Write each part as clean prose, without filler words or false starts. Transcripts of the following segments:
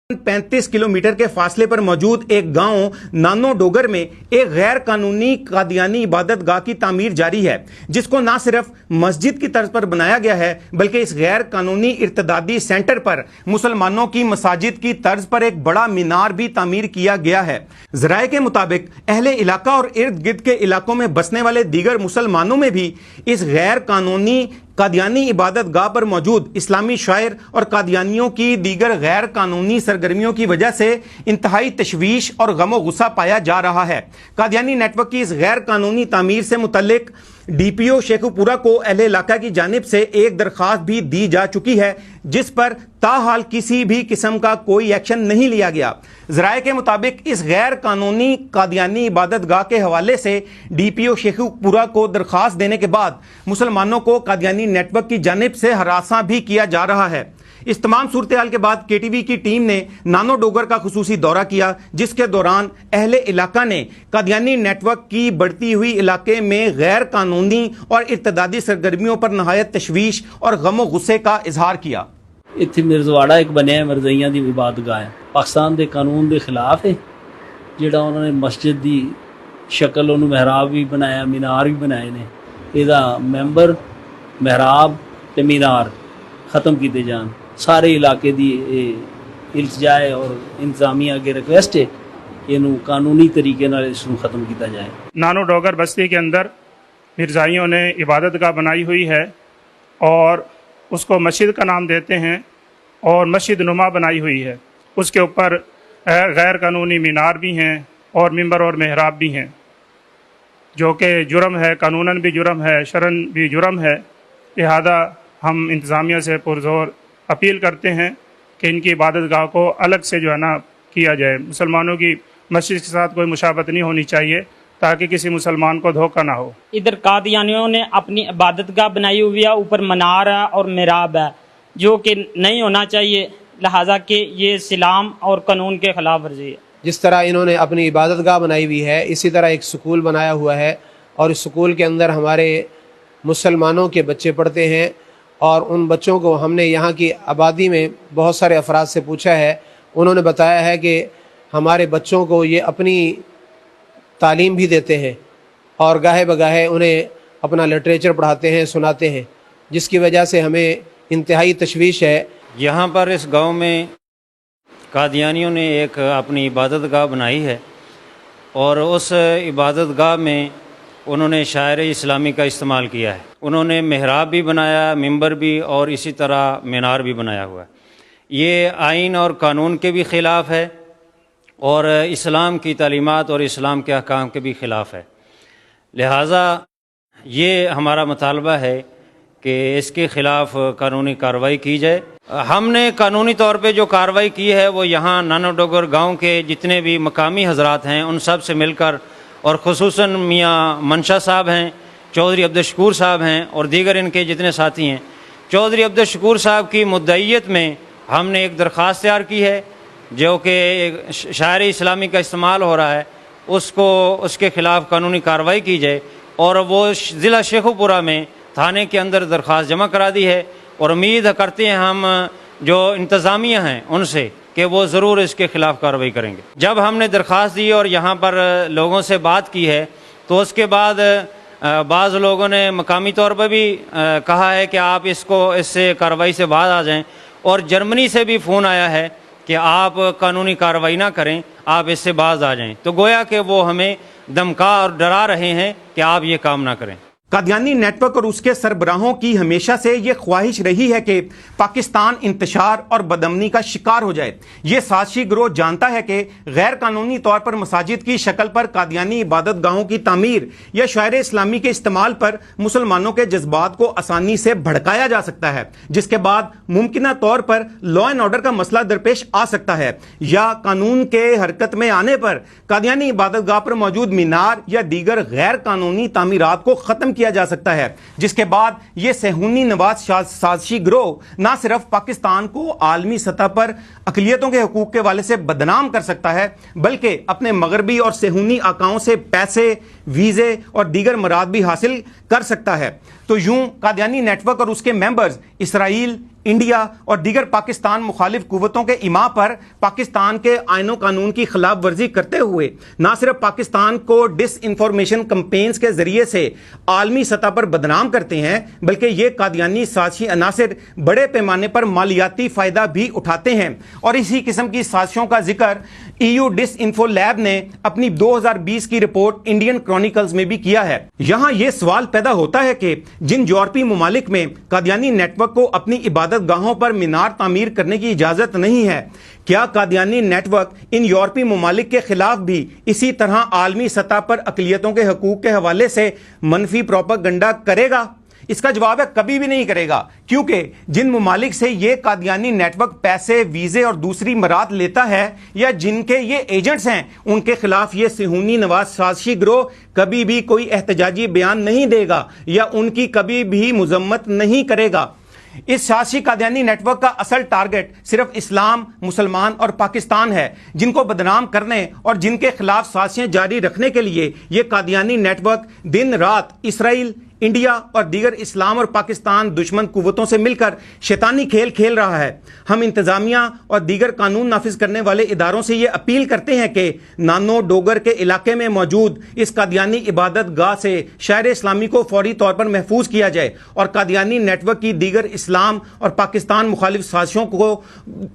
35 kilometre के फासले पर मौजूद एक गांव नानो डोगर में एक गैर कानूनी कादियानी इबादत गाह की तामीर जारी है, जिसको न सिर्फ मस्जिद की तर्ज पर बनाया गया है बल्कि इस गैर कानूनी इर्तदादी सेंटर पर मुसलमानों की मसाजिद की तर्ज पर एक बड़ा मीनार भी तामीर किया गया है। ज़राए के मुताबिक अहले इलाका और इर्द गिर्द के इलाकों में बसने वाले दीगर मुसलमानों में भी इस गैर कानूनी कादियानी इबादत गाह पर मौजूद इस्लामी शायर और कादियानियों की दीगर गैर कानूनी सरगर्मियों की वजह से इंतहाई तशवीश और गमो गुस्सा पाया जा रहा है। कादियानी नेटवर्क की इस गैर कानूनी तामीर से मुतल्लिक DPO शेखुपुरा को अहले इलाका की जानिब से एक दरख्वास्त भी दी जा चुकी है, जिस पर ताहाल किसी भी किस्म का कोई एक्शन नहीं लिया गया। ज़राए के मुताबिक इस गैर कानूनी कादियानी इबादत गाह के हवाले से DPO शेखुपुरा को दरख्वास्त देने के बाद मुसलमानों को कादियानी नेटवर्क की जानिब से हरासा भी किया जा रहा है। इस तमाम सूरत हाल के बाद KTV की टीम ने नानो डोगर का खुसूसी दौरा किया, जिसके दौरान अहले इलाका ने कादियानी नेटवर्क की बढ़ती हुई इलाके में गैर कानूनी और इर्तदादी सरगर्मियों पर नहायत तशवीश और गमो गुस्से का इजहार किया। ਇੱਥੇ ਮਿਰਜ਼ਵਾੜਾ ਇੱਕ ਬਣਿਆ ਮਿਰਜ਼ਈਆਂ ਦੀ ਇਬਾਦਤਗਾਹ ਹੈ, ਪਾਕਿਸਤਾਨ ਦੇ ਕਾਨੂੰਨ ਦੇ ਖਿਲਾਫ ਹੈ। ਜਿਹੜਾ ਉਹਨਾਂ ਨੇ ਮਸਜਿਦ ਦੀ ਸ਼ਕਲ ਉਹਨੂੰ ਮਹਿਰਾਬ ਵੀ ਬਣਾਇਆ, ਮੀਨਾਰ ਵੀ ਬਣਾਏ ਨੇ। ਇਹਦਾ ਮੈਂਬਰ, ਮਹਿਰਾਬ ਤੇ ਮੀਨਾਰ ਖਤਮ ਕੀਤੇ ਜਾਣ। ਸਾਰੇ ਇਲਾਕੇ ਦੀ ਇਹ ਇਲਤਜਾ ਹੈ ਔਰ ਇੰਤਜ਼ਾਮੀਆ ਅੱਗੇ ਰਿਕਵੈਸਟ ਹੈ ਕਿ ਇਹਨੂੰ ਕਾਨੂੰਨੀ ਤਰੀਕੇ ਨਾਲ ਇਸ ਨੂੰ ਖਤਮ ਕੀਤਾ ਜਾਏ। नानो डोगर बस्ती के अंदर मिर्ज़ाइयों ने इबादत गाह बनाई हुई है और उसको मस्जिद का नाम देते हैं और मस्जिद नुमा बनाई हुई है। उसके ऊपर गैर कानूनी मीनार भी हैं और मिंबर और महराब भी हैं, जो कि जुर्म है, कानूनन भी जुर्म है, शरन भी जुर्म है। लिहाजा हम इंतज़ामिया से पुरज़ोर अपील करते हैं कि इनकी इबादत गाह को अलग से जो है ना किया जाए। मुसलमानों की मस्जिद के साथ कोई मुशाबत नहीं होनी चाहिए ताकि किसी मुसलमान को धोखा ना हो। इधर कादियानियों ने अपनी इबादत गाह बनाई हुई है, ऊपर मनार है और मेराब है, जो कि नहीं होना चाहिए, लिहाजा कि ये इस्लाम और कानून के खिलाफ वर्जी है। जिस तरह इन्होंने अपनी इबादत गाह बनाई हुई है, इसी तरह एक स्कूल बनाया हुआ है और इस स्कूल के अंदर हमारे मुसलमानों के बच्चे पढ़ते हैं और उन बच्चों को हमने यहाँ की आबादी में बहुत सारे अफराद से पूछा है। उन्होंने बताया है कि हमारे बच्चों को ये अपनी तालीम भी देते हैं और गाहे बगाहे उन्हें अपना लिटरेचर पढ़ाते हैं, सुनाते हैं, जिसकी वजह से हमें इंतहाई तशवीश है। यहाँ पर इस गांव में कादियानियों ने एक अपनी इबादत गाह बनाई है और उस इबादत गाह में उन्होंने शायर इस्लामी का इस्तेमाल किया है। उन्होंने महराब भी बनाया, मिंबर भी और इसी तरह मीनार भी बनाया हुआ है। ये आइन और कानून के भी ख़िलाफ़ है और इस्लाम की तालीमात और इस्लाम के अहकाम के भी ख़िलाफ़ है। लिहाजा ये हमारा मुतालबा है कि इसके ख़िलाफ़ कानूनी कार्रवाई की जाए। हमने कानूनी तौर पे जो कार्रवाई की है वो यहाँ नानो डोगर गाँव के जितने भी मकामी हजरात हैं उन सब से मिलकर और ख़ुसूसन मियाँ मंशा साहब हैं, चौधरी अब्दुल साहब हैं और दीगर इनके जितने साथी हैं। चौधरी अब्दुल साहब की मुद्दईयत में हमने एक दरख्वास्त तैयार की है, जो कि शायर इस्लामी का इस्तेमाल हो रहा है, उसको उसके ख़िलाफ़ कानूनी कार्रवाई की जाए और वो ज़िला शेखुपुरा में थाने के अंदर दरख्वास्त जमा करा दी है और उम्मीद करते हैं हम जो इंतज़ामिया हैं उनसे कि वो ज़रूर इसके ख़िलाफ़ कार्रवाई करेंगे। जब हमने दरख्वास्त दी और यहाँ पर लोगों से बात की है तो उसके बाद बाज़ लोगों ने मकामी तौर पर भी कहा है कि आप इससे कार्रवाई से बाहर आ जाएं और जर्मनी से भी फ़ोन आया है कि आप कानूनी कार्रवाई ना करें, आप इससे बाज आ जाएं। तो गोया कि वो हमें धमका और डरा रहे हैं कि आप ये काम ना करें। कादियानी नेटवर्क और उसके सरबराहों की हमेशा से ये ख्वाहिश रही है कि पाकिस्तान इंतशार और बदअमनी का शिकार हो जाए। ये साजिशी गिरोह जानता है कि गैर कानूनी तौर पर मसाजिद की शक्ल पर कादियानी इबादत गाहों की तामीर या शायर इस्लामी के इस्तेमाल पर मुसलमानों के जज्बात को आसानी से भड़काया जा सकता है, जिसके बाद मुमकिन तौर पर लॉ एंड ऑर्डर का मसला दरपेश आ सकता है या कानून के हरकत में आने पर कादियानी इबादत गाह पर मौजूद मीनार या दीगर गैर कानूनी तामीरात को ख़त्म किया जा सकता है, जिसके बाद ये सेहूनी नवाज साजिशी गिरोह न सिर्फ पाकिस्तान को आलमी सतह पर अक़लियतों के हकूक़ के वाले से बदनाम कर सकता है, बल्कि अपने मगरबी और सेहूनी आकाओं से पैसे, वीज़े और दीगर मराद भी हासिल कर सकता है। तो यूं कादियानी नेटवर्क और उसके मेंबर्स इसराइल, इंडिया और दीगर पाकिस्तान मुखालिफ कुव्वतों के इमा पर पाकिस्तान के आइन व कानून की खिलाफ वर्जी करते हुए न सिर्फ पाकिस्तान को डिस इंफॉर्मेशन कैंपेन्स के जरिए से आलमी सतह पर बदनाम करते हैं, बल्कि ये कादियानी साजिशी अनासिर बड़े पैमाने पर मालियाती फ़ायदा भी उठाते हैं। और इसी किस्म की साजिशों का जिक्र EU डिस इन्फो लैब ने अपनी 2020 की रिपोर्ट इंडियन क्रॉनिकल्स में भी किया है। यहाँ ये सवाल पैदा होता है कि जिन यूरोपीय ममालिक में कादियानी नेटवर्क को अपनी इबादत गाहों पर मीनार तामीर करने की इजाज़त नहीं है, क्या कादियानी नेटवर्क इन यूरोपीय ममालिक के खिलाफ भी इसी तरह आलमी सतह पर अक़लियतों के हकूक़ के हवाले से मनफी प्रोपेगेंडा करेगा? इसका जवाब है कभी भी नहीं करेगा, क्योंकि जिन ममालिक से ये कादियानी नेटवर्क पैसे, वीज़े और दूसरी मराद लेता है या जिनके ये एजेंट्स हैं, उनके खिलाफ ये सिहूनी नवाज साजिशी गिरोह कभी भी कोई एहतजाजी बयान नहीं देगा या उनकी कभी भी मजम्मत नहीं करेगा। इस साजिशी कादियानी नेटवर्क का असल टारगेट सिर्फ इस्लाम, मुसलमान और पाकिस्तान है, जिनको बदनाम करने और जिनके खिलाफ साजिशें जारी रखने के लिए ये कादियानी नेटवर्क दिन रात इसराइल, इंडिया और दीगर इस्लाम और पाकिस्तान दुश्मन कुव्वतों से मिलकर शैतानी खेल खेल रहा है। हम इंतजामिया और दीगर कानून नाफिज करने वाले इदारों से ये अपील करते हैं कि नानो डोगर के इलाके में मौजूद इस कादियानी इबादत गाह से शायर इस्लामी को फौरी तौर पर महफूज किया जाए और कादियानी नेटवर्क की दीगर इस्लाम और पाकिस्तान मुखालिफ साजिशों को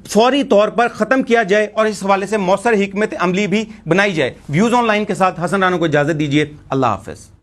फौरी तौर पर ख़त्म किया जाए और इस हवाले से मौसर हिकमत अमली भी बनाई जाए। व्यूज़ ऑनलाइन के साथ हसन राना को इजाज़त दीजिए। अल्लाह हाफ़िज़।